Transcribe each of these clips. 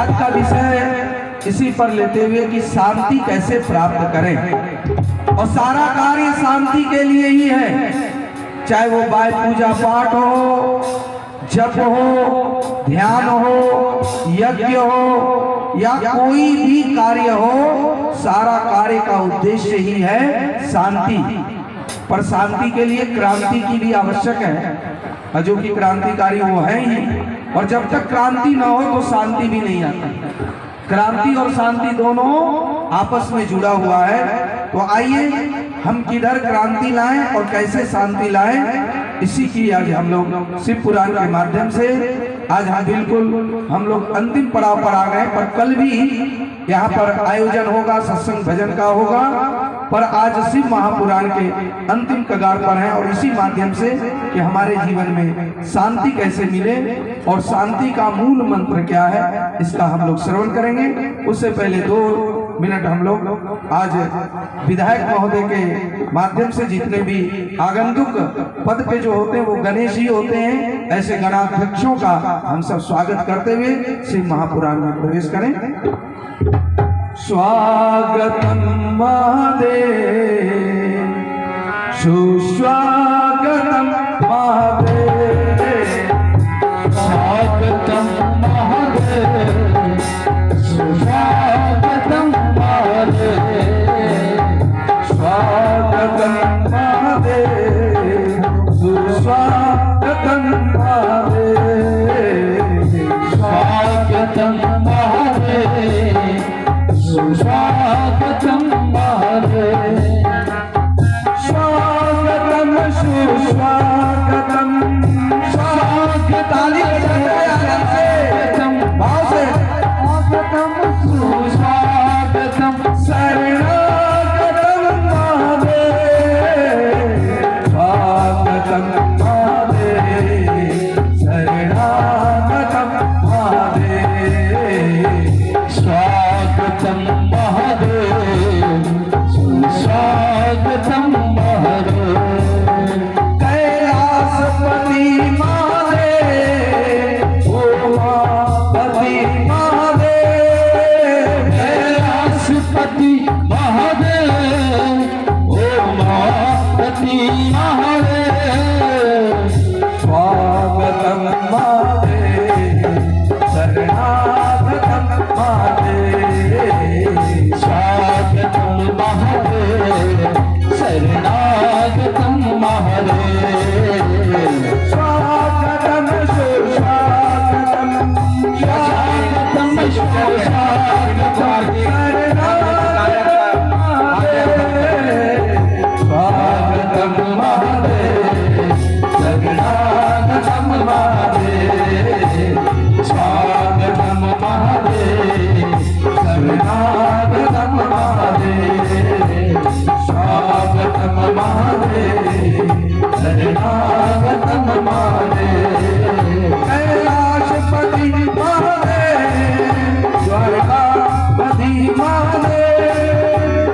आज का विषय इसी पर लेते हुए कि शांति कैसे प्राप्त करें, और सारा कार्य शांति के लिए ही है। चाहे वो बाय पूजा पाठ हो, जप हो, ध्यान हो, यज्ञ हो या कोई भी कार्य हो, सारा कार्य का उद्देश्य ही है शांति। पर शांति के लिए क्रांति की भी आवश्यक है, और जो कि क्रांतिकारी वो है ही। और जब तक क्रांति ना हो तो शांति भी नहीं आती। क्रांति और शांति दोनों आपस में जुड़ा हुआ है। तो आइए हम किधर क्रांति लाएं और कैसे शांति लाएं, इसी की आज हम लोग शिव पुराण के माध्यम से आज हम लोग अंतिम पड़ाव पर आ गए। पर कल भी यहाँ पर आयोजन होगा, सत्संग भजन का होगा, पर आज शिव महापुराण के अंतिम कगार पर हैं। और इसी माध्यम से कि हमारे जीवन में शांति कैसे मिले और शांति का मूल मंत्र क्या है, इसका हम लोग श्रवण करेंगे। उससे पहले 2 मिनट हम लोग आज विधायक महोदय के माध्यम से जितने भी आगंतुक पद पे जो होते हैं वो गणेश जी होते हैं, ऐसे गणाध्यक्षों का हम सब स्वागत करते हुए शिव महापुराण में प्रवेश करें। स्वागतम महादेव, सुस्वागतम महादेव, स्वागतम महादेव, सुस्वागतम महादेव, स्वागतम महादेव, सुस्वागतम महादेव, स्वागतम महादेव, सुस्वागतम महादेव, स्वागतम सुस्वागतम, ताली स्वागतम भाव से, स्वागतम सुस्वागतम, शरणागतम महादेव, स्वागतम महादेव, शरणागतम महादेव, स्वागतम महादेव, सुस्वागतम महादेव, कैलासपति महादेव, उमापति महादेव, कैलासपति महादेव, उमापति महादेव, स्वागतम महादेव, शरणागतम महादेव, स्वागतम महादेव, शरणागतम महादेव, स्वागतम सुस्वागतम, स्वागतम सुस्वागतम, शरणागतम महादेव, स्वागतम महादेव, शरणागतम महादेव, स्वागतम महादेव, शरणागतम महादेव, स्वागतम महादेव, शरणागतम महादेव, कैलाशपति महादेव, द्वारकापति महादेव,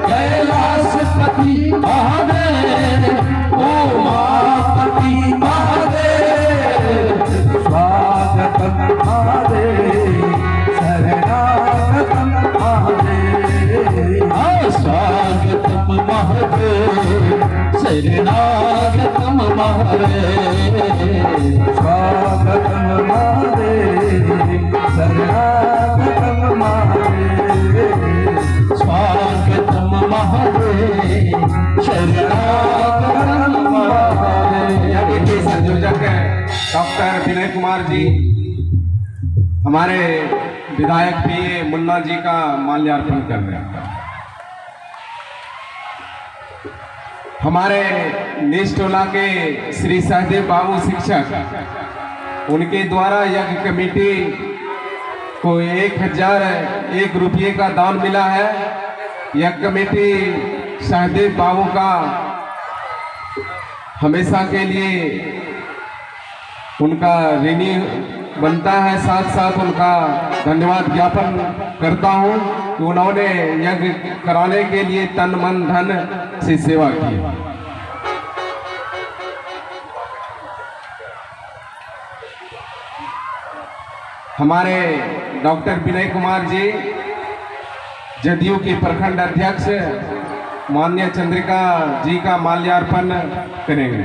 कैलाशपति महादेव, उमापति महादेव, स्वागतम महादेव, शरणागतम महादेव, स्वागतम महादेव, शरणागतम महादेव, स्वागतम महादेव, शरणागतम महादेव, स्वागतम महादेव, शरणागतम महादेव। यज्ञ के संयोजक डॉक्टर विनय कुमार जी, हमारे विधायक पीए मुन्ना जी का माल्यार्पण कर रहे हैं। हमारे निष्ठोला के श्री सहदेव बाबू शिक्षक, उनके द्वारा यज्ञ कमेटी को 1001 रुपये का दान मिला है। यज्ञ कमेटी सहदेव बाबू का हमेशा के लिए उनका ऋणी बनता है। साथ साथ उनका धन्यवाद ज्ञापन करता हूं कि उन्होंने यज्ञ कराने के लिए तन मन धन से सेवा की। हमारे डॉक्टर विनय कुमार जी जदयू के प्रखंड अध्यक्ष माननीय चंद्रिका जी का माल्यार्पण करेंगे।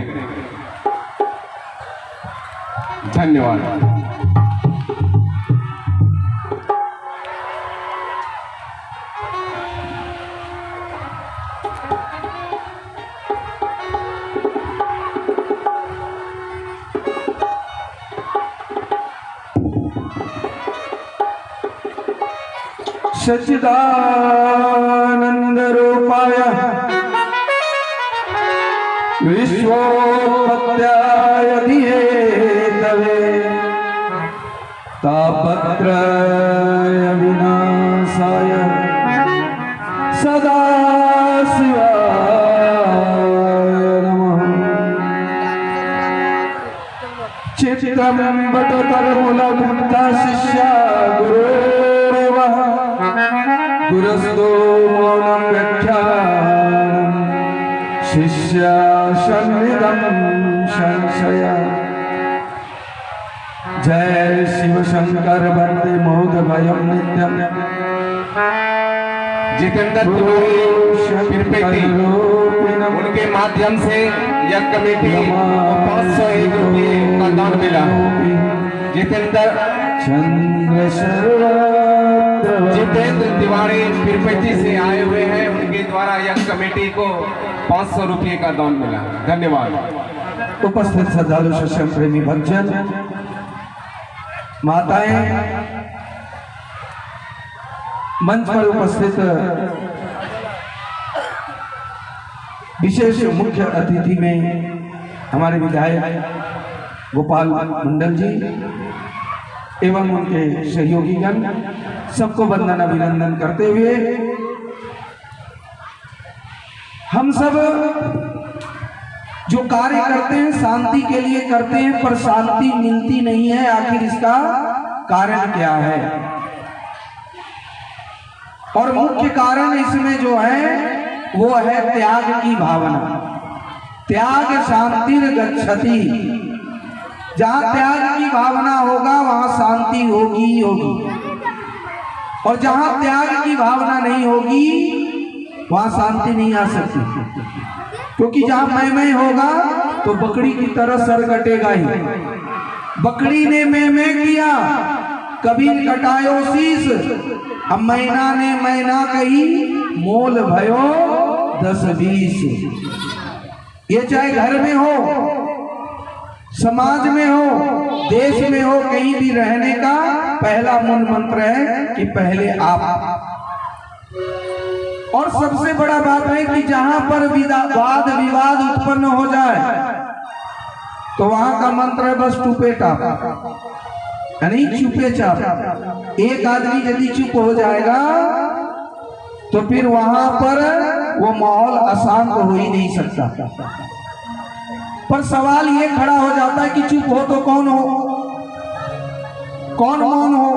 धन्यवाद। सच्चिदानंद रूपाय विश्वोत्पत्त्याय धीमहि तापत्रय विनाशाय सदाशिवाय नमः। चित्रं बटतरमुलमुक्ता शिष्या गुरुरेवः गुरस्तो मौनं व्याख्यानं शिष्या सन्निधं संशय। जय शिव शंकर वंदे मोद भयं नित्यं। जितेंद्र तिवारी पिरपेटी उनके माध्यम से यह कमेटी को 501 रुपये का दान मिला। जितेंद्र तिवारी पिरपेटी से आए हुए हैं, उनके द्वारा यह कमेटी को 500 रुपये का दान मिला। धन्यवाद। उपस्थित श्रद्धालु सत्संग प्रेमी भक्तजन, माताएं, मंच पर उपस्थित विशेष मुख्य अतिथि में हमारे विधायक गोपाल मंडल जी एवं उनके सहयोगीगण, सबको वंदन अभिनंदन करते हुए हम सब जो कार्य करते हैं शांति के लिए करते हैं, पर शांति मिलती नहीं है। आखिर इसका कारण क्या है? और मुख्य कारण इसमें जो है वो है त्याग की भावना। त्याग शांतिर गच्छति। जहां त्याग की भावना होगा वहां शांति होगी ही होगी, और जहां त्याग की भावना नहीं होगी वहां शांति नहीं आ सकती। क्योंकि जहां मैं होगा तो बकरी की तरह सर कटेगा ही। बकरी ने मैं किया, कभी कटायो शीस। अब मैना ने मैना कही, मोल भयो 10-20। ये चाहे घर में हो, समाज में हो, देश में हो, कहीं भी रहने का पहला मूल मंत्र है कि पहले आप। और सबसे बड़ा बात है कि जहां पर वाद विवाद उत्पन्न हो जाए तो वहां का मंत्र है बस टूपे टाप, यानी चुपे चाप। एक आदमी यदि चुप हो जाएगा तो फिर वहां पर वो माहौल अशांत हो ही नहीं सकता। पर सवाल ये खड़ा हो जाता है कि चुप हो तो कौन हो, कौन मौन हो।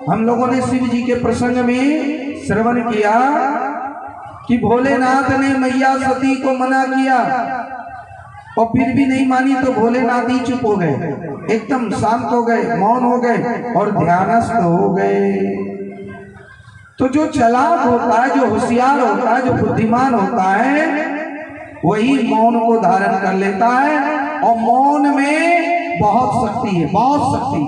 हम लोगों ने शिव जी के प्रसंग में श्रवण किया कि भोलेनाथ ने मैया सती को मना किया और फिर भी नहीं मानी तो भोलेनाथ ही चुप हो गए, एकदम शांत हो गए, मौन हो गए और ध्यानस्थ हो गए। तो जो चालाक होता है, जो होशियार होता है, जो बुद्धिमान होता है, वही मौन को धारण कर लेता है। और मौन में बहुत शक्ति है, बहुत शक्ति।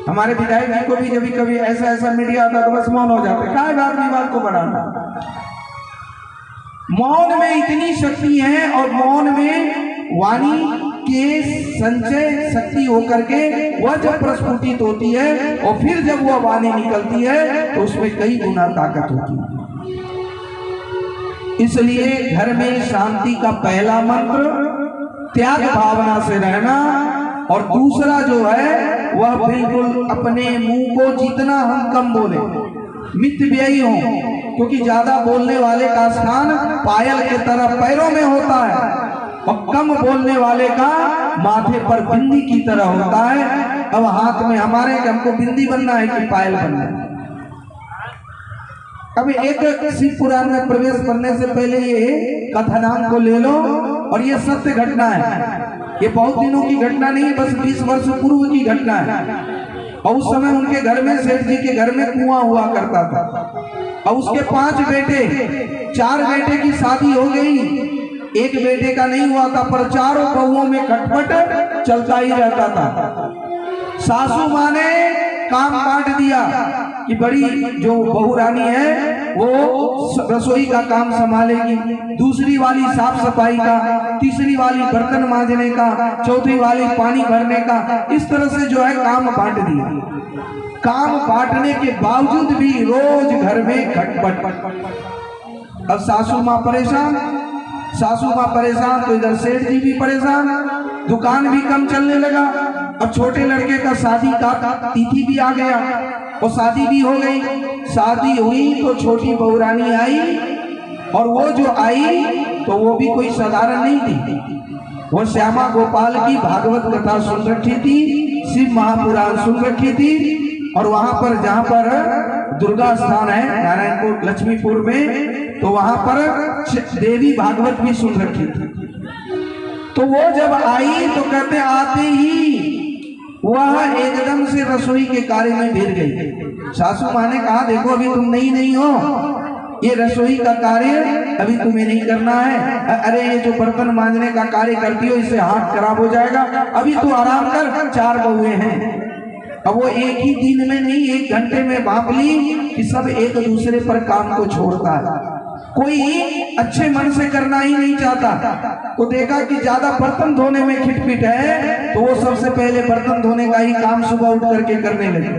हमारे विधायक जी को भी जब कभी ऐसा मीडिया आता तो बस मौन हो जाते, क्या बात विवाद को बढ़ाना। मौन में इतनी शक्ति है और मौन में वाणी के संचय शक्ति होकर के वह जब प्रस्फुटित होती है और फिर जब वह वाणी निकलती है तो उसमें कई गुना ताकत होती है। इसलिए घर में शांति का पहला मंत्र त्याग भावना से रहना, और दूसरा जो है वह बिल्कुल अपने मुंह को जितना हम कम बोले, मित व्ययी हो। क्योंकि ज्यादा बोलने वाले का स्थान पायल के तरह पैरों में होता है और कम बोलने वाले का माथे पर बिंदी की तरह होता है। अब हाथ में हमारे हमको बिंदी बनना है कि पायल बनना है। अब एक शिव पुराण में प्रवेश करने से पहले ये कथनांक को ले लो, और ये सत्य घटना है। ये बहुत दिनों की घटना नहीं है, बस 20 वर्ष पूर्व की घटना है। और उस समय उनके घर में, सेठ जी के घर में कुआं हुआ करता था। और उसके 5 बेटे, 4 बेटे की शादी हो गई, एक बेटे का नहीं हुआ था, पर चारों बहुओं में खटपट चलता ही रहता था। सासू माँ ने काम बांट दिया कि बड़ी जो बहू रानी है वो रसोई का काम संभालेगी, दूसरी वाली साफ सफाई का, तीसरी वाली बर्तन मांजने का, चौथी वाली पानी भरने का। इस तरह से जो है काम बांट दिया। काम बांटने के बावजूद भी रोज घर में खटपट। अब सासू माँ परेशान, तो इधर सेठ जी भी परेशान, दुकान भी कम चलने लगा। अब छोटे लड़के का शादी का तिथि भी आ गया और शादी भी हो गई। शादी हुई तो छोटी बहू रानी आई, और वो जो आई तो वो भी कोई साधारण नहीं थी। वो श्यामा गोपाल की भागवत कथा सुन रखी थी, शिव महापुराण सुन रखी थी, और वहां पर जहां पर दुर्गा स्थान है नारायणपुर लक्ष्मीपुर में, तो वहां पर देवी भागवत भी सुन रखी थी। तो वो जब आई तो कहते आते ही वह एकदम से रसोई के कार्य में भिड़ गई। सासू माँ ने कहा देखो अभी तुम नहीं हो, ये रसोई का कार्य अभी तुम्हें नहीं करना है। अरे ये जो बर्तन मांजने का कार्य करती हो इससे हाथ खराब हो जाएगा, अभी तो आराम कर, 4 बहुएं हैं। अब वो एक ही दिन में नहीं, 1 घंटे में भाप ली कि सब एक दूसरे पर काम को छोड़ता है। कोई अच्छे मन से करना ही नहीं चाहता। तो देखा कि ज्यादा बर्तन धोने में खिटपिट है, तो वो सबसे पहले बर्तन धोने का ही काम सुबह उठ करके करने लगे।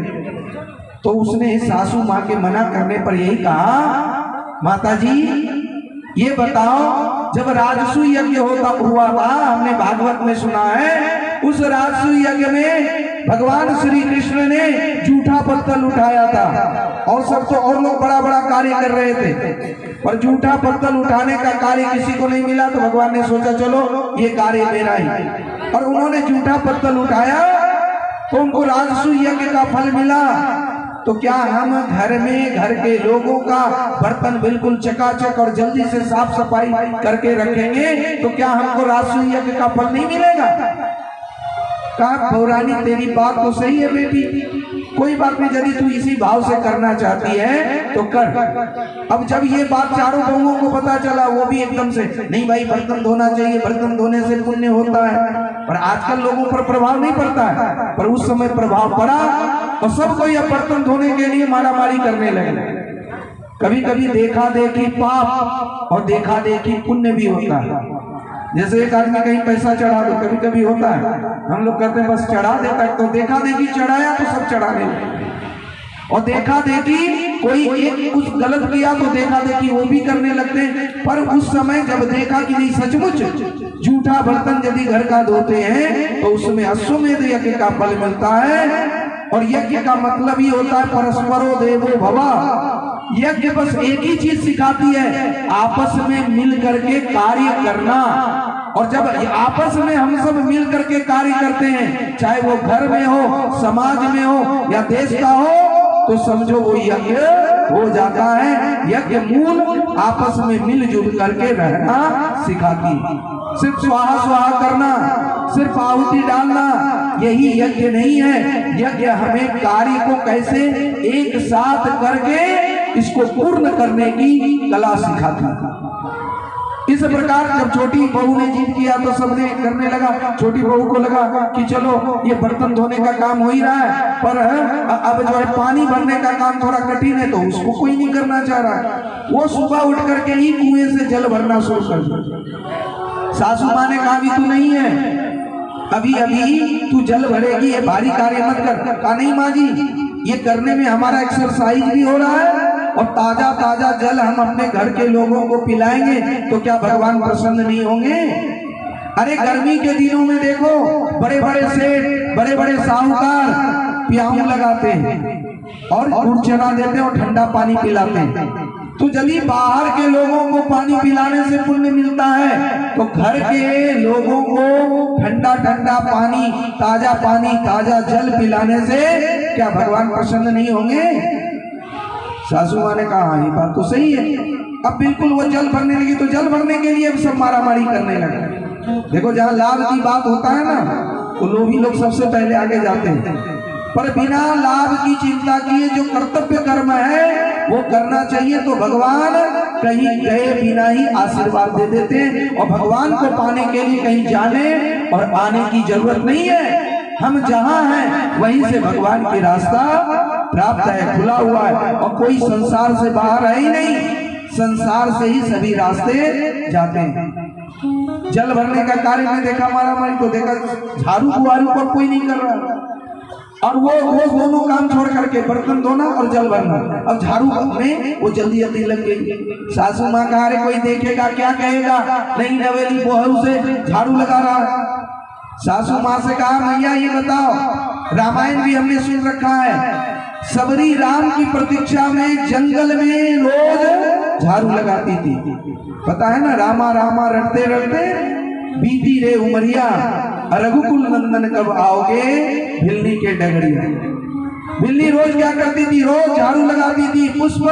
तो उसने सासू माँ के मना करने पर यही कहा, माता जी ये बताओ जब राजसू यज्ञ हुआ था, हमने भागवत में सुना है, उस राजसू यज्ञ में भगवान श्री कृष्ण ने जूठा पत्तल उठाया था, और सब तो और लोग बड़ा बड़ा कार्य कर रहे थे, पर जूठा पत्तल उठाने का कार्य किसी को नहीं मिला। तो भगवान ने सोचा चलो ये कार्य मेरा ही, और उन्होंने जूठा पत्तल उठाया तो उनको राजसू यज्ञ का फल मिला। तो क्या हम घर में घर के लोगों का बर्तन बिल्कुल चकाचक और जल्दी से साफ सफाई करके रखेंगे तो क्या हमको राजसू यज्ञ का फल नहीं मिलेगा? कहा पौराणी तेरी बात तो सही है बेटी, कोई बात नहीं, यदि तू इसी भाव से करना चाहती है तो कर। अब जब ये बात चारों बहुओं को पता चला, वो भी एकदम से नहीं भाई बर्तन धोना चाहिए, बर्तन धोने से पुण्य होता है। पर आजकल लोगों पर प्रभाव नहीं पड़ता है, पर उस समय प्रभाव पड़ा और सब कोई अब बर्तन धोने के लिए मारामारी करने लगे। कभी कभी देखा देखी पाप और देखा देखी पुण्य भी होता है। जैसे एक आदमी कहीं पैसा चढ़ा दो, कभी कभी होता है, हम लोग कहते हैं बस चढ़ा देता है, तो देखा देखी चढ़ाया तो सब चढ़ाने लगे। और देखा देखी कोई एक कुछ गलत किया तो देखा देखी वो भी करने लगते हैं। पर उस समय जब देखा कि नहीं सचमुच जूठा बर्तन यदि घर का धोते हैं तो उसमें अश्वमेध यज्ञ का फल मिलता है। और यज्ञ का मतलब ही होता है परस्परो देवो भव। यज्ञ बस एक ही चीज सिखाती है, आपस में मिल करके कार्य करना। और जब आपस में हम सब मिल करके कार्य करते हैं, चाहे वो घर में हो, समाज में हो या देश का हो, तो समझो वो यज्ञ हो जाता है। यज्ञ मूल आपस में मिलजुल करके रहना सिखाती है। सिर्फ स्वाहा स्वाहा करना, सिर्फ आहुति डालना यही यज्ञ नहीं है। यज्ञ हमें कार्य को कैसे एक साथ करके इसको पूर्ण करने की कला सिखाती है। इस प्रकार जब छोटी बहू ने जिद किया तो सबने करने लगा। छोटी बहू को लगा कि चलो ये बर्तन धोने का काम हो ही रहा है, पर अब जो है पानी भरने का काम थोड़ा कठिन है, तो उसको कोई नहीं करना चाह रहा। वो सुबह उठ करके ही कुएं से जल भरना शुरू कर दिया। सासू माँ ने कहा भी तू नहीं है, अभी अभी तू जल भरेगी, ये भारी कार्य मत कर। कहा नहीं माँ जी, ये करने में हमारा एक्सरसाइज भी हो रहा है और ताजा ताजा जल हम अपने घर के लोगों को पिलाएंगे तो क्या भगवान प्रसन्न नहीं होंगे? अरे गर्मी के दिनों में देखो बड़े बड़े सेठ, बड़े बड़े साहूकार प्याऊ लगाते हैं और गुड़ चना देते हैं और ठंडा पानी पिलाते हैं। तो यदि बाहर के लोगों को पानी पिलाने से पुण्य मिलता है, तो घर के लोगों को ठंडा ठंडा पानी, ताजा जल पिलाने से क्या भगवान प्रसन्न नहीं होंगे? सासू माँ ने कहा ये बात तो सही है। अब बिल्कुल वो जल भरने लगी, तो जल भरने के लिए सब मारामारी करने लगे। देखो जहाँ लाभ की बात होता है ना तो लोभी लोग सबसे पहले आगे जाते हैं, पर बिना लाभ की चिंता किए जो कर्तव्य कर्म है वो करना चाहिए। तो भगवान कहीं गए बिना ही आशीर्वाद दे देते हैं, और भगवान को पाने के लिए कहीं जाने और आने की जरूरत नहीं है। हम जहाँ हैं वहीं से भगवान की रास्ता प्राप्त है, खुला हुआ है, और कोई संसार से बाहर है ही नहीं, संसार से ही सभी रास्ते जाते हैं। जल भरने का कार्य में देखा मारामारी तो देखा झाड़ू बुआरू पर कोई नहीं कर रहा, और वो दोनों काम छोड़ करके बर्तन धोना और जल भरना। अब झाड़ू में वो जल्दी जल्दी लग गई। सासू माँ कहा अरे कोई देखेगा क्या कहेगा, नहीं नवेली बहू से झाड़ू लगा रहा है। सासू माँ से कहा मैया ये बताओ, रामायण भी हमने सुन रखा है, सबरी राम की प्रतीक्षा में जंगल में रोज झाड़ू लगाती थी। पता है ना, रामा रामा रटते रटते बीती रे उमरिया, रघुकुल नंदन कब आओगे भिल्ली के डगरिया। बिल्ली रोज क्या करती थी, रोज झाड़ू लगाती थी, पुष्प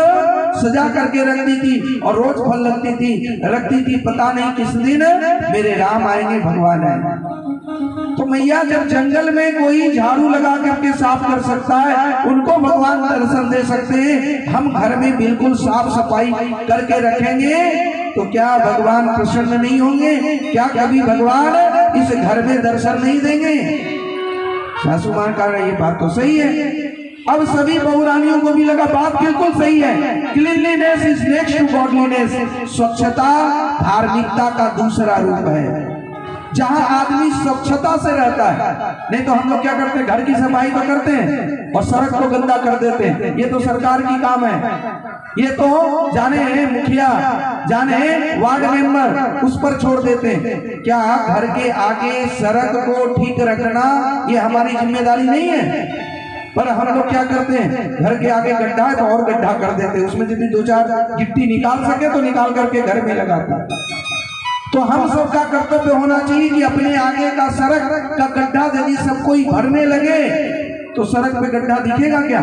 सजा करके रखती थी, और रोज फल रखती थी। पता नहीं किस दिन मेरे राम आएंगे, भगवान आएंगे। तो मैया जब जंगल में कोई झाड़ू लगा करके साफ कर सकता है, उनको भगवान दर्शन दे सकते हैं, हम घर में बिल्कुल साफ सफाई करके रखेंगे तो क्या भगवान प्रसन्न नहीं होंगे? क्या कभी भगवान इस घर में दर्शन नहीं देंगे? सासू मां कह रही है बात तो सही है। अब सभी बहुरानियों को भी लगा बात बिल्कुल सही है। Cleanliness is next to godliness. स्वच्छता धार्मिकता का दूसरा रूप है। जहां आदमी स्वच्छता से रहता है, नहीं तो हम लोग क्या करते हैं, घर की सफाई तो करते हैं और सड़क को गंदा कर देते हैं। ये तो सरकार की काम है, ये तो जाने मुखिया जाने वार्ड मेंबर उस पर छोड़ देते हैं। क्या घर के आगे सड़क को ठीक रखना ये हमारी जिम्मेदारी नहीं है? पर हम लोग क्या करते हैं, घर के आगे गड्ढा है तो और गड्ढा कर देते हैं, उसमें यदि 2-4 गिट्टी निकाल सके तो निकाल करके घर में लगाते हैं। तो हम सबका कर्तव्य होना चाहिए कि अपने आगे का सड़क का गड्ढा यदि सब कोई भरने लगे तो सड़क पे गड्ढा दिखेगा क्या,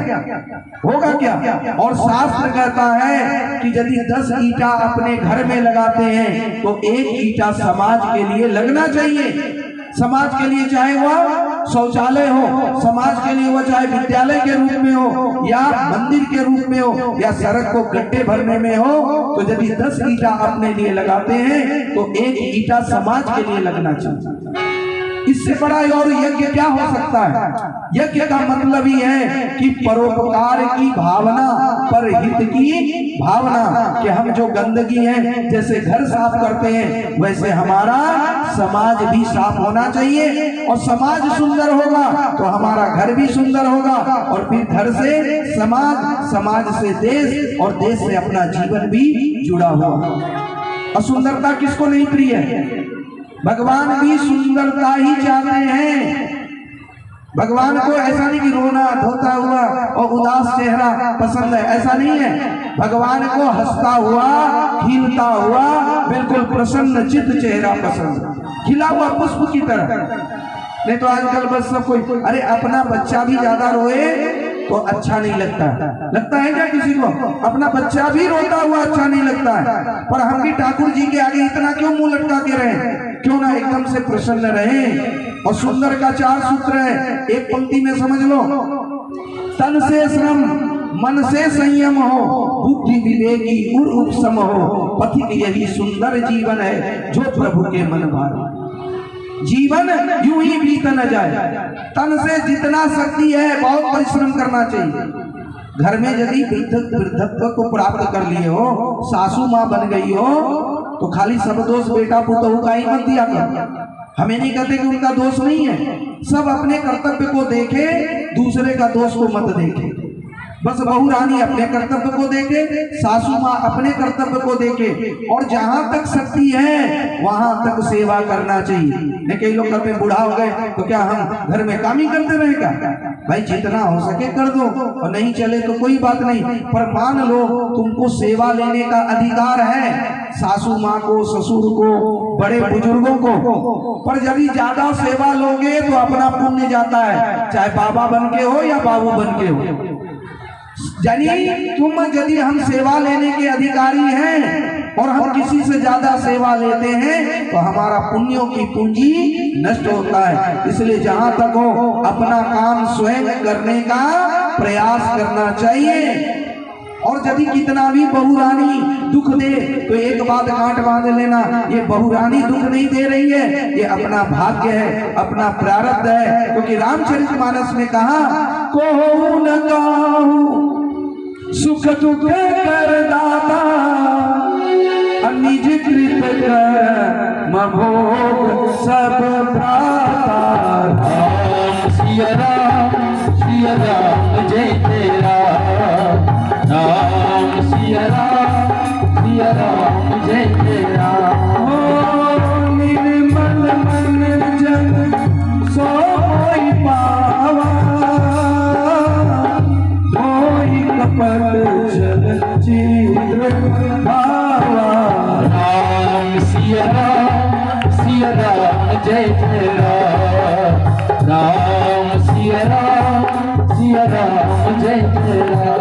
होगा क्या? और शास्त्र कहता है कि यदि 10 ईंटा अपने घर में लगाते हैं तो 1 ईंटा समाज के लिए लगना चाहिए। समाज के लिए चाहे वह शौचालय हो, समाज के लिए वह चाहे विद्यालय के रूप में हो या मंदिर के रूप में हो या सड़क को गड्ढे भरने में हो, तो यदि 10 ईंटा अपने लिए लगाते हैं तो 1 ईंटा समाज के लिए लगना चाहिए। इससे बड़ा और यज्ञ क्या हो सकता है? यज्ञ का मतलब ही है कि परोपकार की भावना, परहित की भावना, कि हम जो गंदगी है, जैसे घर साफ करते हैं वैसे हमारा समाज भी साफ होना चाहिए। और समाज सुंदर होगा तो हमारा घर भी सुंदर होगा, और फिर घर से समाज, समाज से देश, और देश से अपना जीवन भी जुड़ा हुआ। असुंदरता किसको नहीं प्रिय है? भगवान भी सुंदरता ही चाहते हैं। भगवान को ऐसा नहीं कि रोना धोता हुआ और उदास चेहरा पसंद है, ऐसा नहीं है। भगवान को हंसता हुआ, खिलता हुआ, बिल्कुल प्रसन्न चित्त चेहरा पसंद, खिला हुआ पुष्प की तरह। नहीं तो आजकल बस सब कोई, अरे अपना बच्चा भी ज्यादा रोए तो अच्छा नहीं लगता। लगता है क्या किसी को? अपना बच्चा भी रोता हुआ अच्छा नहीं लगता है। पर हम भी ठाकुर जी के आगे इतना क्यों मुंह लटका के रहे? क्यों ना एकदम से प्रसन्न रहे। और सुंदर का 4 सूत्र है, एक पंक्ति में समझ लो। तन से श्रम, मन से संयम हो, बुद्धि विवेकी उर उपशम हो, पथिक यही सुंदर जीवन है जो प्रभु के मन भाए। जीवन यूं ही बीत न जाए। तन से जितना शक्ति है बहुत परिश्रम करना चाहिए। घर में यदि वृद्धत्व को प्राप्त कर लिए हो, सासू माँ बन गई हो, तो खाली सब दोष बेटा पुतहु का ही मत दिया कर। हमें नहीं कहते कि उनका दोष नहीं है, सब अपने कर्तव्य को देखे, दूसरे का दोष को मत देखे। बस बहू रानी अपने कर्तव्य को देखे, सासू माँ अपने कर्तव्य को देखे, और जहां तक शक्ति है वहां तक सेवा करना चाहिए। नहीं कई लोग कहते बूढ़ा हो गए तो क्या हम घर में काम ही करते रहेगा? भाई जितना हो सके कर दो, और नहीं चले तो कोई बात नहीं, पर मान लो तुमको सेवा लेने का अधिकार है, सासू माँ को, ससुर को, बड़े बुजुर्गों को। पर यदि ज्यादा सेवा लोगे तो अपना पुण्य जाता है, चाहे बाबा बन के हो या बाबू बन के हो। यानी तुम यदि हम सेवा लेने के अधिकारी हैं और हम किसी से ज्यादा सेवा लेते हैं तो हमारा पुण्यों की पूंजी नष्ट होता है। इसलिए जहां तक हो अपना काम स्वयं करने का प्रयास करना चाहिए। और यदि कितना भी बहुरानी दुख दे तो एक बात गांठ बांध लेना, ये बहुरानी दुख नहीं दे रही है, ये अपना भाग्य है, अपना प्रारब्ध है। क्योंकि रामचरितमानस में कहा, को न काहू सुख दुख कर दाता, निज कृत कर मभोग सब भ्राता। सिया राम जय तेरा राम, सिया राम जय तेरा। निर्मल मन जन सोई पावा, कोई कपट जल चित्र भावा। राम सिया राम जय तेरा राम, सिया राम जय तेरा।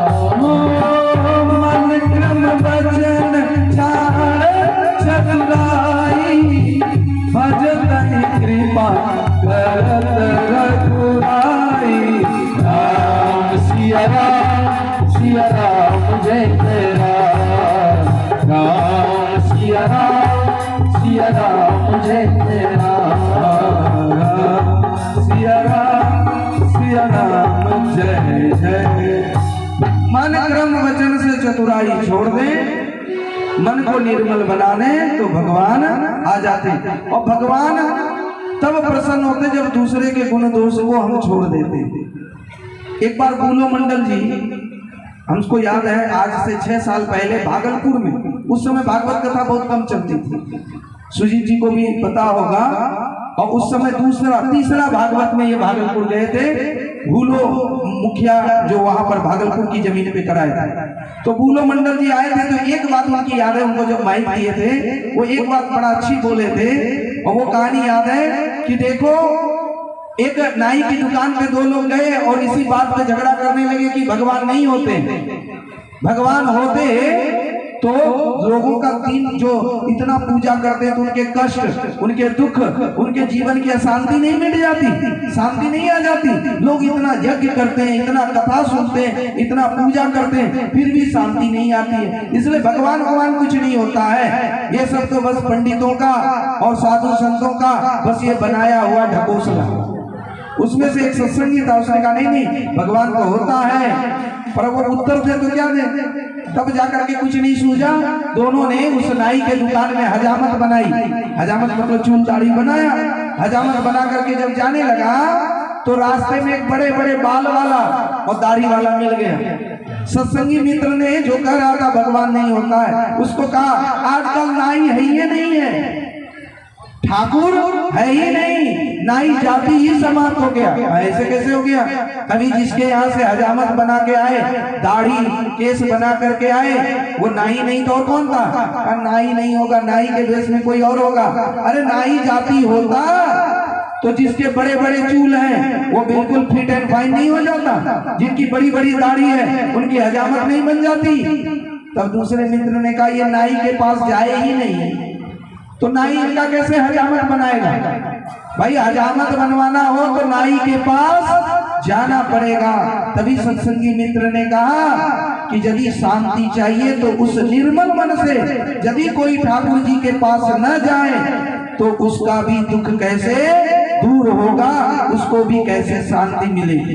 मन क्रम वचन चार चतुराई, भजतहि कृपा करत रघुराई। राम सिया राम जय तेरा राम, सिया राम जय तेरा। सिया राम जय जय। मन क्रम वचन से चतुराई छोड़ दे, मन को निर्मल बना दे तो भगवान आ जाते। और भगवान तब प्रसन्न होते जब दूसरे के गुण दोष को हम छोड़ देते। एक बार गुलो मंडल जी, हमको याद है आज से 6 साल पहले भागलपुर में, उस समय भागवत कथा बहुत कम चलती थी, सुजीत जी को भी पता होगा। और उस समय तीसरा भागवत में ये भागलपुर गए थे, भूलो मुखिया जो वहां पर भागलपुर की जमीन पे कराए थे। तो भूलो मंडल जी आए थे, तो एक बात उनकी याद है, उनको जब माइक दिए थे वो एक बात बड़ा अच्छी बोले थे। और वो कहानी याद है कि देखो, एक नाई की दुकान पे 2 लोग गए और इसी बात पे झगड़ा करने लगे कि भगवान नहीं होते, भगवान होते तो लोगों का दिन जो इतना पूजा करते हैं तो उनके कष्ट, उनके दुख, उनके जीवन की अशांति नहीं मिट जाती, शांति नहीं आ जाती। लोग इतना यज्ञ करते हैं, इतना कथा सुनते हैं, इतना पूजा करते हैं, फिर भी शांति नहीं आती है। इसलिए भगवान कुछ नहीं होता है, ये सब तो बस पंडितों का और साधु संतों का बस ये बनाया हुआ ढकोसला। उसमें से एक सत्संगी था, उसने कहा नहीं भगवान तो होता है, पर वो उत्तर दे तो क्या दे। तब जाकर के कुछ नहीं सूझा, दोनों ने उस नाई के दुकान में हजामत बनाई। हजामत मतलब चूल दाढ़ी बनाया। हजामत बना करके जब जाने लगा तो रास्ते में एक बड़े बड़े बाल वाला और दाढ़ी वाला मिल गया। सत्संगी मित्र ने जो कह रहा था भगवान नहीं होता है, उसको कहा आजकल नाई है ही नहीं है, ठाकुर है ही नहीं, नाई जाति ही समाप्त हो गया। ऐसे कैसे हो गया? अभी जिसके यहाँ से हजामत बना के आए, दाढ़ी केस बना करके आए, वो नाई नहीं तो और कौन था? नाई नहीं होगा, नाई के भेष में कोई और होगा। अरे नाई जाति होता तो जिसके बड़े बड़े चूल हैं वो बिल्कुल फिट एंड फाइन नहीं हो जाता, जिनकी बड़ी बड़ी दाढ़ी है उनकी हजामत नहीं बन जाती। तब दूसरे मित्र ने कहा ये नाई के पास जाए ही नहीं, तो नाई इनका कैसे हजामत बनाएगा? भाई हजामत बनवाना हो तो नाई के पास जाना पड़ेगा। तभी सत्संगी मित्र ने कहा कि यदि शांति चाहिए तो उस निर्मल मन से यदि कोई ठाकुर जी के पास न जाए तो उसका भी दुख कैसे दूर होगा, उसको भी कैसे शांति मिलेगी।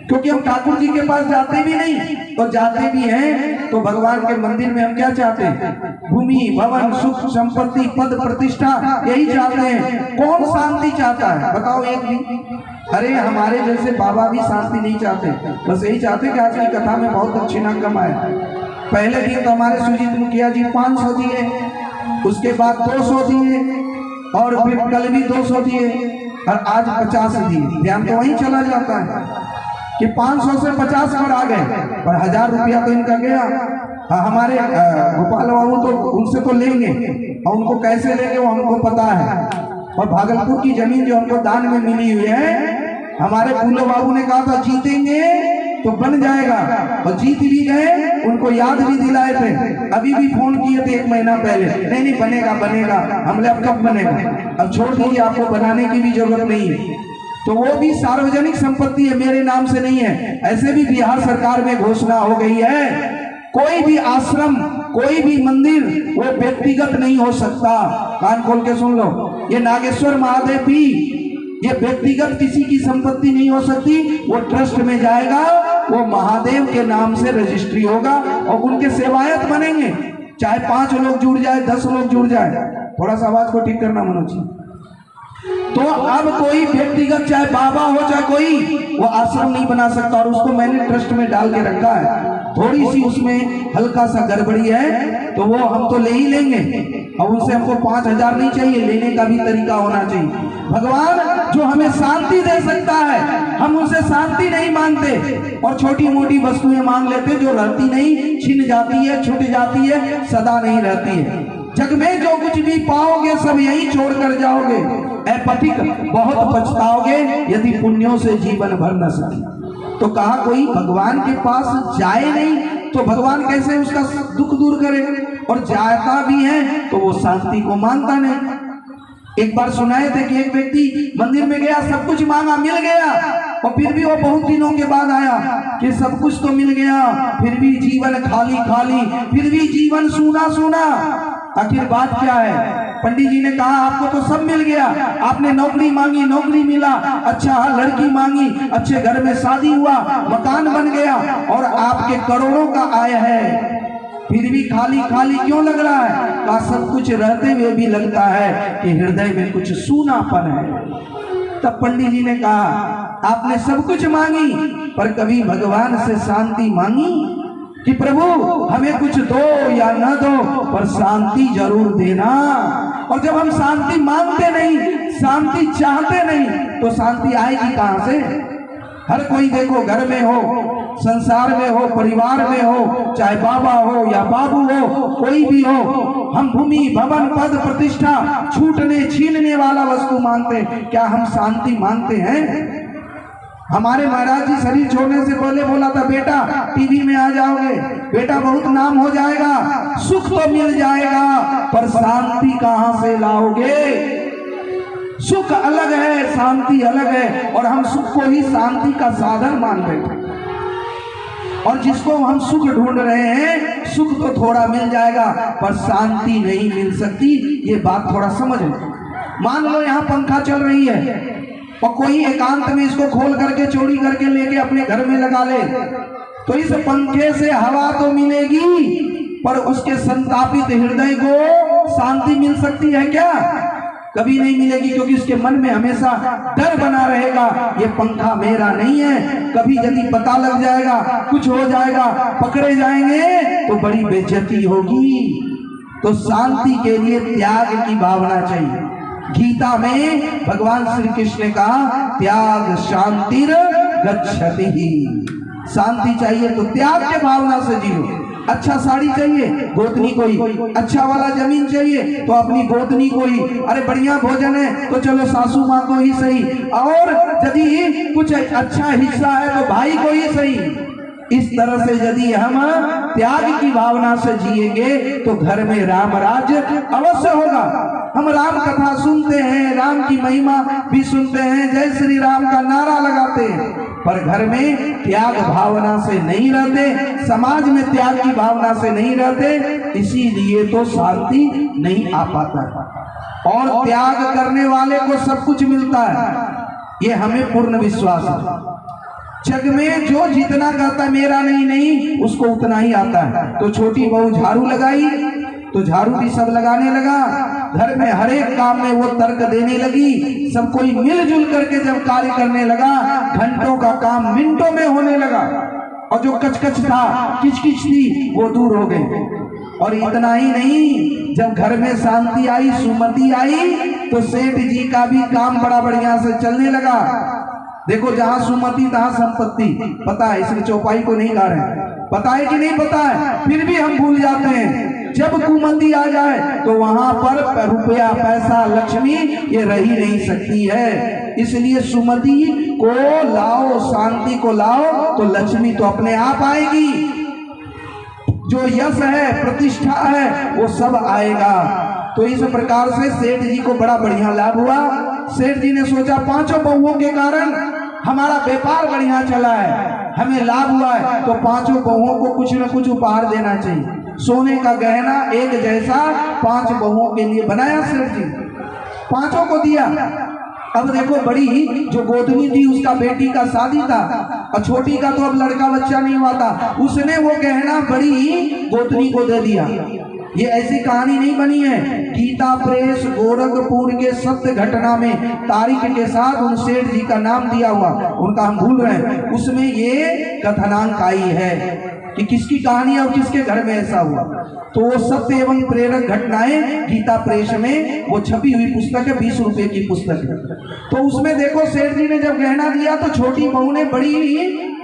क्योंकि हम ठाकुर जी के पास जाते भी नहीं और जाते भी हैं तो भगवान के मंदिर में हम क्या चाहते हैं? भूमि भवन सुख संपत्ति पद प्रतिष्ठा यही चाहते हैं। कौन शांति चाहता है बताओ एक भी? अरे हमारे जैसे बाबा भी शांति नहीं चाहते, बस यही चाहते कि आज की कथा में बहुत दक्षिणा कमाए। पहले दिन तो हमारे सुजीत मुखिया जी 500 दिए, उसके बाद 200 दिए और फिर कल भी 200 दिए और आज 50 दिए। ध्यान तो वहीं चला जाता है कि 500 से 50 पर आ गए, पर 1000 रुपया तो इनका गया। हमारे गोपाल बाबू तो उनसे तो लेंगे और उनको कैसे लेंगे वो हमको पता है। और भागलपुर की जमीन जो हमको दान में मिली हुई है, हमारे फूलो बाबू ने कहा था जीतेंगे तो बन जाएगा। और जीत भी गए, उनको याद भी दिलाए थे, अभी भी फोन किए थे 1 महीना पहले, नहीं बनेगा बनेगा। हमने अब कब बनेगा, अब छोड़ दीजिए, आपको बनाने की भी जरूरत नहीं है। तो वो भी सार्वजनिक संपत्ति है, मेरे नाम से नहीं है। ऐसे भी बिहार सरकार में घोषणा हो गई है, कोई भी आश्रम, कोई भी मंदिर वो व्यक्तिगत नहीं हो सकता। कान खोल के सुन लो, ये नागेश्वर महादेव भी ये व्यक्तिगत किसी की संपत्ति नहीं हो सकती। वो ट्रस्ट में जाएगा, वो महादेव के नाम से रजिस्ट्री होगा और उनके सेवायत बनेंगे। चाहे 5 लोग जुड़ जाए, 10 लोग जुड़ जाए। थोड़ा सा आवाज को ठीक करना मनोज जी। तो अब कोई व्यक्तिगत, चाहे बाबा हो चाहे कोई, वो आश्रम नहीं बना सकता। और उसको मैंने ट्रस्ट में डाल के रखा है। थोड़ी सी उसमें हल्का सा गड़बड़ी है तो वो हम तो ले ही लेंगे, और उनसे हमको 5,000 नहीं चाहिए, लेने का भी तरीका होना चाहिए। भगवान जो हमें शांति दे सकता है, हम उनसे शांति नहीं मांगते और छोटी मोटी वस्तुएं मांग लेते जो रहती नहीं, छिन जाती है, छूट जाती है, सदा नहीं रहती है। जग में जो कुछ भी पाओगे सब यही छोड़ कर जाओगे, ऐ पथिक बहुत पछताओगे यदि पुण्यों से जीवन भर न सके। तो कहा कोई भगवान के पास जाए नहीं तो भगवान कैसे उसका दुख दूर करे, और जाता भी है तो वो शांति को मांगता नहीं। एक बार सुनाए थे कि एक व्यक्ति मंदिर में गया, सब कुछ मांगा, मिल गया, और फिर भी वो बहुत दिनों के बाद आया कि सब कुछ तो मिल गया, फिर भी जीवन खाली खाली, फिर भी जीवन सूना सूना। आखिर बात क्या है? पंडित जी ने कहा आपको तो सब मिल गया, आपने नौकरी मांगी, नौकरी मिला, अच्छा लड़की मांगी, अच्छे घर में शादी हुआ, मकान बन गया, और आपके करोड़ों का आय है, फिर भी खाली खाली क्यों लग रहा है? कहा सब कुछ रहते हुए भी लगता है कि हृदय में कुछ सूनापन है। तब पंडित जी ने कहा आपने सब कुछ मांगी, पर कभी भगवान से शांति मांगी कि प्रभु हमें कुछ दो या न दो, पर शांति जरूर देना। और जब हम शांति मांगते नहीं, शांति चाहते नहीं, तो शांति आएगी कहां से? हर कोई देखो, घर में हो, संसार में हो, परिवार में हो, चाहे बाबा हो या बाबू हो, कोई भी हो, हम भूमि भवन पद प्रतिष्ठा छूटने छीनने वाला वस्तु मांगते हैं। क्या हम शांति मांगते हैं? हमारे महाराज जी शरीर छोड़ने से पहले बोला था बेटा टीवी में आ जाओगे, बेटा बहुत नाम हो जाएगा, सुख तो मिल जाएगा, पर शांति कहां से लाओगे? सुख अलग है, शांति अलग है, और हम सुख को ही शांति का साधन मान बैठे। और जिसको हम सुख ढूंढ रहे हैं, सुख तो थोड़ा मिल जाएगा पर शांति नहीं मिल सकती। ये बात थोड़ा समझ लो। मान लो यहाँ पंखा चल रही है और कोई एकांत में इसको खोल करके चोरी करके लेके अपने घर में लगा ले, तो इस पंखे से हवा तो मिलेगी, पर उसके संतापित हृदय को शांति मिल सकती है क्या? कभी नहीं मिलेगी, क्योंकि उसके मन में हमेशा डर बना रहेगा, ये पंखा मेरा नहीं है, कभी यदि पता लग जाएगा, कुछ हो जाएगा, पकड़े जाएंगे तो बड़ी बेइज्जती होगी। तो शांति के लिए त्याग की भावना चाहिए। गीता में भगवान श्री कृष्ण ने कहा त्याग शांतिर गच्छति। शांति चाहिए तो त्याग के भावना से जियो। अच्छा साड़ी चाहिए, गोतनी को ही। अच्छा वाला जमीन चाहिए तो अपनी गोतनी को ही। अरे बढ़िया भोजन है तो चलो सासू माँ को ही सही, और यदि कुछ अच्छा हिस्सा है तो भाई को ही सही। इस तरह से यदि हम त्याग की भावना से जिएंगे तो घर में राम राज्य अवश्य होगा। हम राम कथा सुनते हैं, राम की महिमा भी सुनते हैं, जय श्री राम का नारा लगाते हैं, पर घर में त्याग भावना से नहीं रहते, समाज में त्याग की भावना से नहीं रहते, इसीलिए तो शांति नहीं आ पाता है। और त्याग करने वाले को सब कुछ मिलता है, ये हमें पूर्ण विश्वास है। जग में जो जितना कहता है मेरा नहीं, उसको उतना ही आता है। तो छोटी बहू झाड़ू लगाई तो झाड़ू भी सब लगाने लगा, घर में हर एक काम में वो तर्क देने लगी, सब कोई मिलजुल करके जब कार्य करने लगा, घंटों का काम मिनटों में होने लगा, और जो कचकच था, किचकिच थी, वो दूर हो गई। और इतना ही नहीं, जब घर में शांति आई, सुमति आई, तो सेठ जी का भी काम बड़ा बढ़िया से चलने लगा। देखो जहां सुमति तहां संपत्ति, पता है, इसलिए चौपाई को नहीं गा रहे, पता है कि नहीं पता है, फिर भी हम भूल जाते हैं। जब कुमति आ जाए तो वहां पर रुपया पैसा लक्ष्मी ये रही नहीं सकती है। इसलिए सुमति को लाओ, शांति को लाओ, तो लक्ष्मी तो अपने आप आएगी। जो यश है, प्रतिष्ठा है, वो सब आएगा। तो इस प्रकार से सेठ जी को बड़ा बढ़िया लाभ हुआ। सेठ जी ने सोचा 5 बहुओं के कारण हमारा व्यापार बढ़िया चला है, हमें लाभ हुआ है, तो 5 बहुओं को कुछ न कुछ उपहार देना चाहिए। सोने का गहना एक जैसा 5 बहुओं के लिए बनाया सेठ जी, 5 को दिया। अब देखो, बड़ी जो गोदनी थी उसका बेटी का शादी था, और छोटी का तो अब लड़का बच्चा नहीं हुआ था, उसने वो गहना बड़ी गोदनी को दे दिया। ये ऐसी कहानी नहीं बनी है, गीता प्रेस गोरखपुर के सत्य घटना में तारीख के साथ उन सेठ जी का नाम दिया हुआ, उनका हम भूल रहे हैं, उसमें ये कथनांक आई है कि किसकी कहानी है और किसके घर में ऐसा हुआ। तो वो सत्य एवं प्रेरक घटनाएं गीता प्रेस में वो छपी हुई पुस्तक है, 20 रुपए की पुस्तक है। तो उसमें देखो, सेठ जी ने जब गहना दिया तो छोटी बहू ने बड़ी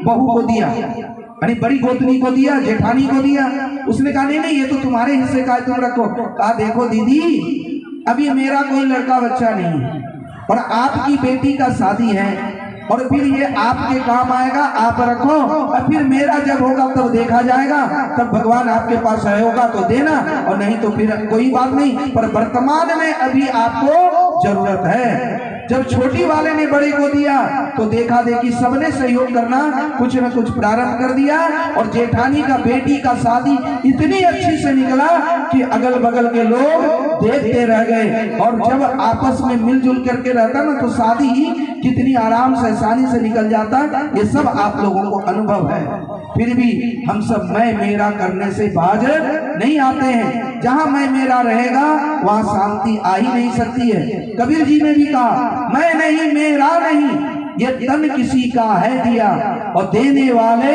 बहू को दिया, यानी बड़ी गोतनी को दिया, जेठानी को दिया। उसने कहा नहीं नहीं, ये तो तुम्हारे हिस्से का है, तुम रखो। कहा देखो दीदी, अभी मेरा कोई लड़का बच्चा नहीं है और आपकी बेटी का शादी है, और फिर ये आपके काम आएगा, आप रखो, और फिर मेरा जब होगा तब देखा जाएगा, तब भगवान आपके पास है होगा तो देना, और नहीं तो फिर कोई बात नहीं, पर वर्तमान में अभी आपको जरूरत है। जब छोटी वाले ने बड़े को दिया तो देखा देखी सबने सहयोग करना कुछ न कुछ प्रारंभ कर दिया, और जेठानी का बेटी का शादी इतनी अच्छी से निकला कि अगल बगल के लोग देखते रह गए। और जब आपस में मिलजुल करके रहता ना, तो शादी कितनी आराम से आसानी से निकल जाता, ये सब आप लोगों को अनुभव है। फिर भी हम सब मैं मेरा करने से बाज नहीं आते हैं। जहां मैं मेरा रहेगा वहां शांति आ ही नहीं सकती है। कबीर जी ने भी कहा, मैं नहीं मेरा नहीं, ये तन किसी का है दिया, और देने वाले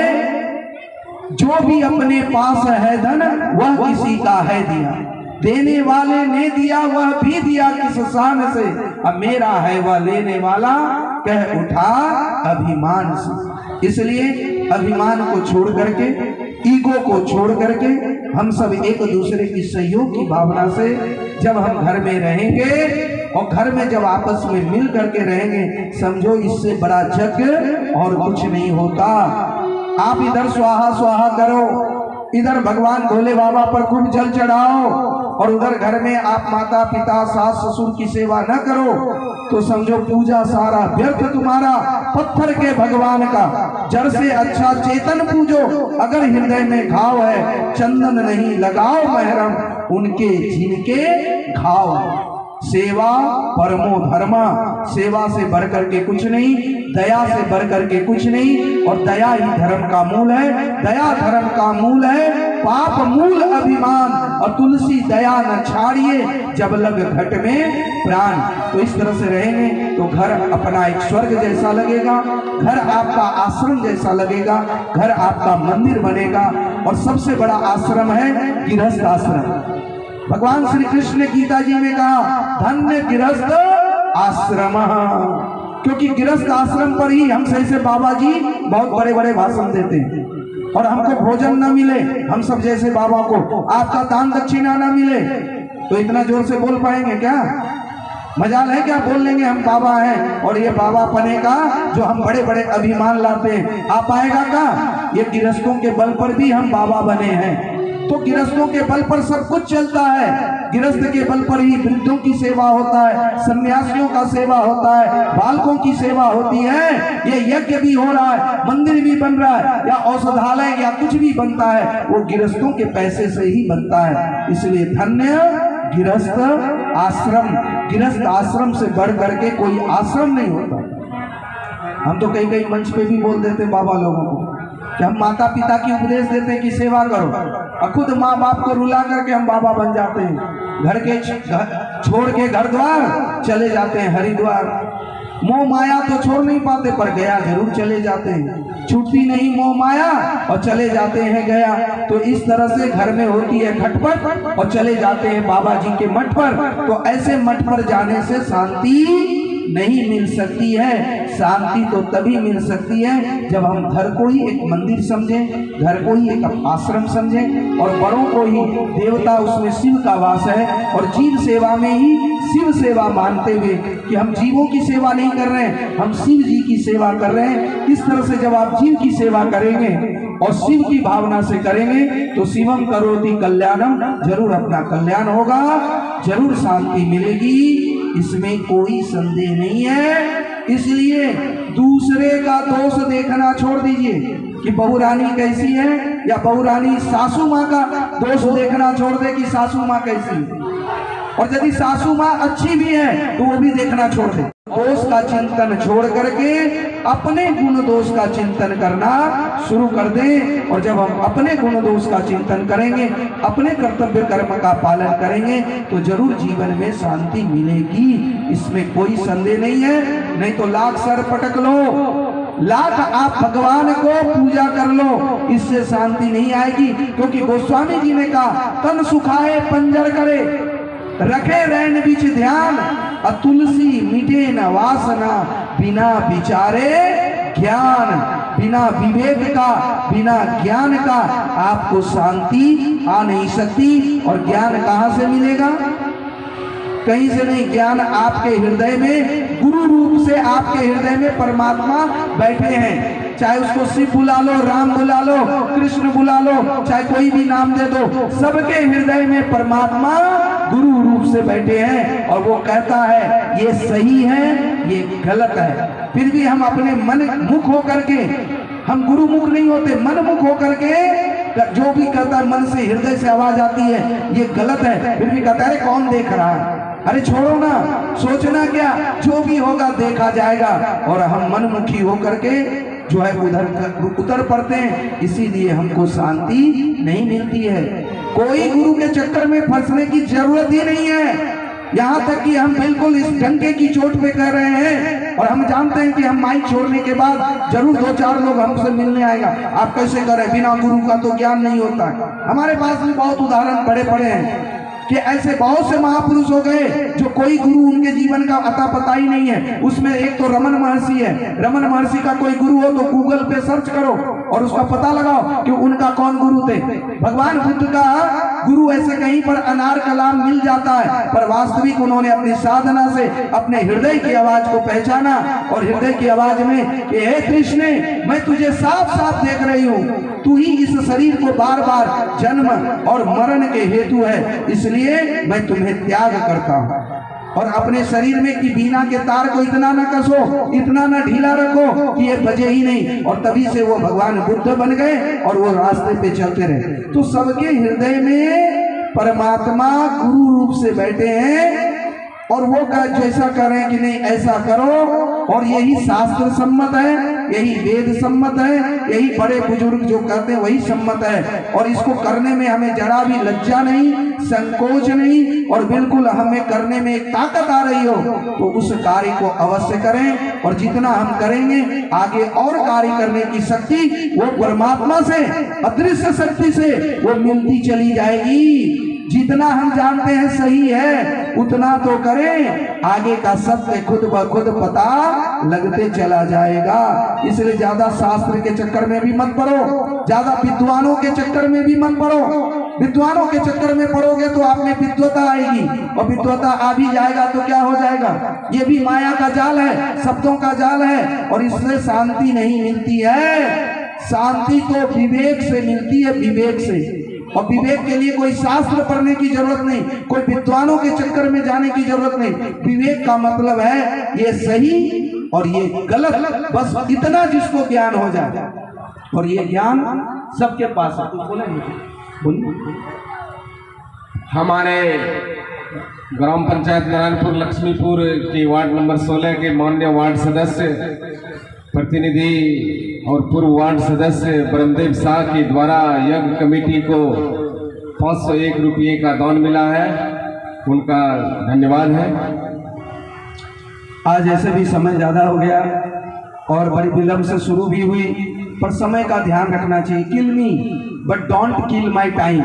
जो भी अपने पास है धन वह किसी का है दिया। देने वाले ने दिया वह भी दिया किस शान से, अब मेरा है वह लेने वाला कह उठा अभिमान से। इसलिए अभिमान को छोड़ करके, ईगो को छोड़ करके, हम सब एक दूसरे की सहयोग की भावना से जब हम घर में रहेंगे, और घर में जब आपस में मिल करके रहेंगे, समझो इससे बड़ा जग और कुछ नहीं होता। आप इधर स्वाहा स्वाहा करो, इधर भगवान भोले बाबा पर खूब जल चढ़ाओ, और उधर घर में आप माता पिता सास ससुर की सेवा न करो, तो समझो पूजा सारा व्यर्थ तुम्हारा। पत्थर के भगवान का जड़ से अच्छा चेतन पूजो, अगर हृदय में घाव है चंदन नहीं लगाओ महरम, उनके जिनके घाव। सेवा परमो धर्मा, सेवा से बढ़ करके कुछ नहीं, दया से बढ़ करके कुछ नहीं, और दया ही धर्म का मूल है। दया धर्म का मूल है, पाप मूल अभिमान, और तुलसी दया न छाड़िए जब लग घट में प्राण। तो इस तरह से रहेंगे तो घर अपना एक स्वर्ग जैसा लगेगा, घर आपका आश्रम जैसा लगेगा, घर आपका मंदिर बनेगा। और सबसे बड़ा आश्रम है गृहस्थ आश्रम। भगवान श्री कृष्ण ने गीता जी में कहा, धन्य गृहस्थ आश्रम, क्योंकि गृहस्थ आश्रम पर ही हम जैसे बाबा जी बहुत बड़े बड़े भाषण देते हैं, और हमको भोजन न मिले, हम सब जैसे बाबा को आपका दान दक्षिणा न मिले, तो इतना जोर से बोल पाएंगे क्या? मजाल है क्या? बोल लेंगे हम बाबा हैं, और ये बाबा पने का जो हम बड़े बड़े अभिमान लाते हैं, आ पाएगा क्या? ये गृहस्थों के बल पर भी हम बाबा बने हैं। तो गृहस्थों के बल पर सब कुछ चलता है, गृहस्थ के बल पर ही वृद्धों की सेवा होता है, सन्यासियों का सेवा होता है, बालकों की सेवा होती है। ये यज्ञ भी हो रहा है, मंदिर भी बन रहा है, या औषधालय या कुछ भी बनता है, वो गृहस्थों के पैसे से ही बनता है। इसलिए धन्य गृहस्थ आश्रम। गृहस्थ आश्रम से बढ़ करके कोई आश्रम नहीं होता। हम तो कई कई मंच पे भी बोल देते बाबा लोगों को कि हम माता पिता की उपदेश देते हैं कि सेवा करो, और खुद माँ बाप को रुला करके हम बाबा बन जाते हैं। घर के छोड़ के घर द्वार चले जाते हैं हरिद्वार। मोह माया तो छोड़ नहीं पाते, पर गया जरूर चले जाते हैं। छूटती नहीं मोह माया और चले जाते हैं गया। तो इस तरह से घर में होती है खटपट और चले जाते हैं बाबा जी के मठ पर। तो ऐसे मठ पर जाने से शांति नहीं मिल सकती है। शांति तो तभी मिल सकती है जब हम घर को ही एक मंदिर समझें, घर को ही एक आश्रम समझें, और बड़ों को ही देवता, उसमें शिव का वास है, और जीव सेवा में ही शिव शिव सेवा मानते हुए कि हम जीवों की सेवा नहीं कर रहे हैं, हम शिव जी की सेवा कर रहे हैं। इस तरह से जब आप जीव की सेवा करेंगे और शिव की भावना से करेंगे तो शिवम करोति कल्याणम, जरूर अपना कल्याण होगा, जरूर शांति मिलेगी, इसमें कोई संदेह नहीं है। इसलिए दूसरे का दोष देखना छोड़ दीजिए कि बहू रानी कैसी है, या बहू रानी सासू माँ का दोष देखना छोड़ दे कि सासू माँ कैसी है, और यदि सासू माँ अच्छी भी है तो वो भी देखना छोड़ दे। दोष का चिंतन छोड़ करके अपने गुण दोष का चिंतन करना शुरू कर दें, और जब हम अपने गुण दोष का चिंतन करेंगे, अपने कर्तव्य कर्म का पालन करेंगे तो जरूर जीवन में शांति मिलेगी, इसमें कोई संदेह नहीं है। नहीं तो लाख सर पटक लो, लाख आप भगवान को पूजा कर लो, इससे शांति नहीं आएगी। क्योंकि गोस्वामी जी ने कहा, तन सुखाए पंजर करे, रखे रैन बीच ध्यान, तुलसी मिटे न वासना, बिना विचारे ज्ञान। बिना विवेक का, बिना ज्ञान का आपको शांति आ नहीं सकती। और ज्ञान कहाँ से मिलेगा? कहीं से नहीं। ज्ञान आपके हृदय में, गुरु रूप से आपके हृदय में परमात्मा बैठे हैं। चाहे उसको शिव बुला लो, राम बुला लो, कृष्ण बुला लो, चाहे कोई भी नाम दे दो, सबके हृदय में परमात्मा गुरु रूप से बैठे हैं। और वो कहता है ये सही है, ये गलत है। फिर भी हम अपने मन मुख होकर के, हम गुरु मुख नहीं होते, मन मुख होकर के जो भी कहता है, मन से हृदय से आवाज आती है ये गलत है, फिर भी कहता है अरे कौन देख रहा है, अरे छोड़ो ना, सोचना क्या, जो भी होगा देखा जाएगा। और हम मनमुखी होकर के जो है उधर पड़ते हैं, इसीलिए हमको शांति नहीं मिलती है। कोई गुरु के चक्कर में फंसने की जरूरत ही नहीं है। यहाँ तक कि हम बिल्कुल इस डंके की चोट पे कर रहे हैं, और हम जानते हैं कि हम माइक छोड़ने के बाद जरूर 2-4 लोग हमसे मिलने आएगा। आप कैसे करें, बिना गुरु का तो ज्ञान नहीं होता है। हमारे पास भी बहुत उदाहरण बड़े बड़े हैं कि ऐसे बहुत से महापुरुष हो गए जो कोई गुरु उनके जीवन का अता पता ही नहीं है। उसमें एक तो रमन महर्षि है। रमन महर्षि का कोई गुरु हो तो गूगल पे सर्च करो और उसका पता लगाओ कि उनका कौन गुरु थे। भगवान बुद्ध का गुरु ऐसे कहीं पर अनार कलाम मिल जाता है, पर वास्तविक उन्होंने अपनी साधना से अपने हृदय की आवाज को पहचाना, और हृदय की आवाज में कि हे कृष्ण, मैं तुझे साफ साफ देख रही हूँ, तू ही इस शरीर को बार बार जन्म और मरण के हेतु है, इसलिए मैं तुम्हें त्याग करता हूँ। और अपने शरीर में की बीना के तार को इतना न कसो, इतना न ढीला रखो कि ये बजे ही नहीं। और तभी से वो भगवान बुद्ध बन गए और वो रास्ते पे चलते रहे। तो सबके हृदय में परमात्मा गुरु रूप से बैठे हैं, और वो जैसा करें कि नहीं ऐसा करो, और यही शास्त्र सम्मत है, यही वेद सम्मत है, यही बड़े बुजुर्ग जो कहते हैं वही सम्मत है। और इसको करने में हमें जरा भी लज्जा नहीं, संकोच नहीं, और बिल्कुल हमें करने में एक ताकत आ रही हो तो उस कार्य को अवश्य करें। और जितना हम करेंगे आगे और कार्य करने की शक्ति वो परमात्मा से, अदृश्य शक्ति से वो मिलती चली जाएगी। जितना हम जानते हैं सही है उतना तो करें, आगे का सत्य खुद ब खुद पता लगते चला जाएगा। इसलिए ज्यादा शास्त्र के चक्कर में भी मत पड़ो, ज्यादा विद्वानों के चक्कर में भी मत पड़ो। विद्वानों के चक्कर में पड़ोगे तो आप में विद्वता आएगी, और विद्वता आ भी जाएगा तो क्या हो जाएगा, ये भी माया का जाल है, शब्दों का जाल है, और इससे शांति नहीं मिलती है। शांति तो विवेक से मिलती है, विवेक से। और विवेक के लिए कोई शास्त्र पढ़ने की जरूरत नहीं, कोई विद्वानों के चक्कर में जाने की जरूरत नहीं। विवेक का मतलब है ये सही और ये गलत, बस इतना जिसको ज्ञान हो जाए, और ये ज्ञान सबके पास है। बोलिए। हमारे ग्राम पंचायत नारायणपुर लक्ष्मीपुर के वार्ड नंबर 16 के माननीय वार्ड सदस्य प्रतिनिधि और पूर्व वार्ड सदस्य ब्रह्मदेव शाह के द्वारा यज्ञ कमेटी को 501 रुपये का दान मिला है, उनका धन्यवाद है। आज ऐसे भी समय ज़्यादा हो गया और बड़ी विलम्ब से शुरू भी हुई, पर समय का ध्यान रखना चाहिए। Kill me but don't kill my time,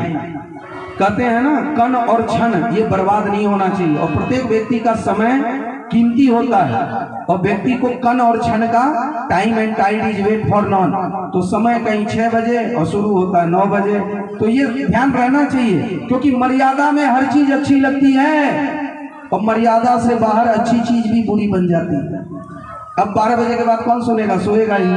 कहते हैं ना, कण और क्षण ये बर्बाद नहीं होना चाहिए। और प्रत्येक व्यक्ति का समय कीमती होता है, और व्यक्ति को कण और क्षण का time and tide is wait for none. तो समय कहीं 6 बजे और शुरू होता है 9 बजे, तो ये ध्यान रहना चाहिए, क्योंकि मर्यादा में हर चीज अच्छी लगती है। और मर्यादा से बाहर अच्छी चीज भी बुरी बन जाती है। अब 12 बजे के बाद कौन सोएगा? सोएगा ही,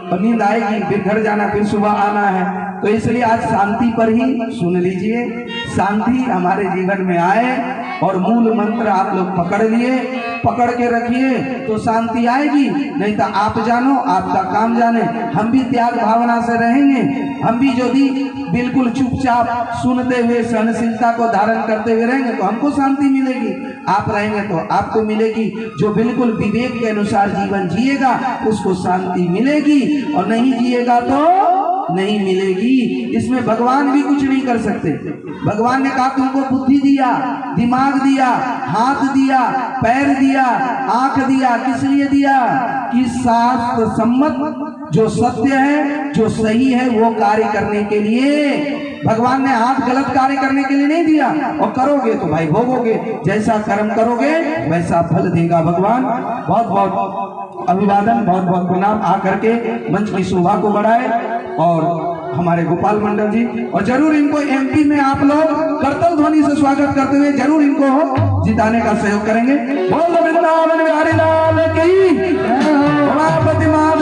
और नींद आएगी, फिर घर जाना, फिर सुबह आना है। तो इसलिए आज शांति पर ही सुन लीजिए, शांति हमारे जीवन में आए और मूल मंत्र आप लोग पकड़ लिए, पकड़ के रखिए तो शांति आएगी। नहीं तो आप जानो, आपका काम जाने। हम भी त्याग भावना से रहेंगे, हम भी यदि बिल्कुल चुपचाप सुनते हुए सहनशीलता को धारण करते हुए रहेंगे तो हमको शांति मिलेगी। आप रहेंगे तो आपको मिलेगी। जो बिल्कुल विवेक के अनुसार जीवन जिएगा उसको शांति मिलेगी, और नहीं जिएगा तो नहीं मिलेगी। इसमें भगवान भी कुछ नहीं कर सकते। भगवान ने कहा तुमको बुद्धि दिया, दिमाग दिया, हाथ दिया, पैर दिया, आंख दिया। किस लिए दिया? कि शास्त्र सम्मत जो सत्य है, जो सही है, वो कार्य करने के लिए। भगवान ने हाथ गलत कार्य करने के लिए नहीं दिया। और करोगे तो भाई भोगोगे, जैसा कर्म करोगे वैसा फल देगा भगवान। बहुत बहुत अभिवादन, बहुत बहुत प्रणाम। आकर के मंच की शोभा को बढ़ाए और हमारे गोपाल मंडल जी, और जरूर इनको एमपी में आप लोग करतल ध्वनि से स्वागत करते हुए जरूर इनको जिताने का सहयोग करेंगे। बोल वृंदावन बिहारी लाल की, उमापति माँ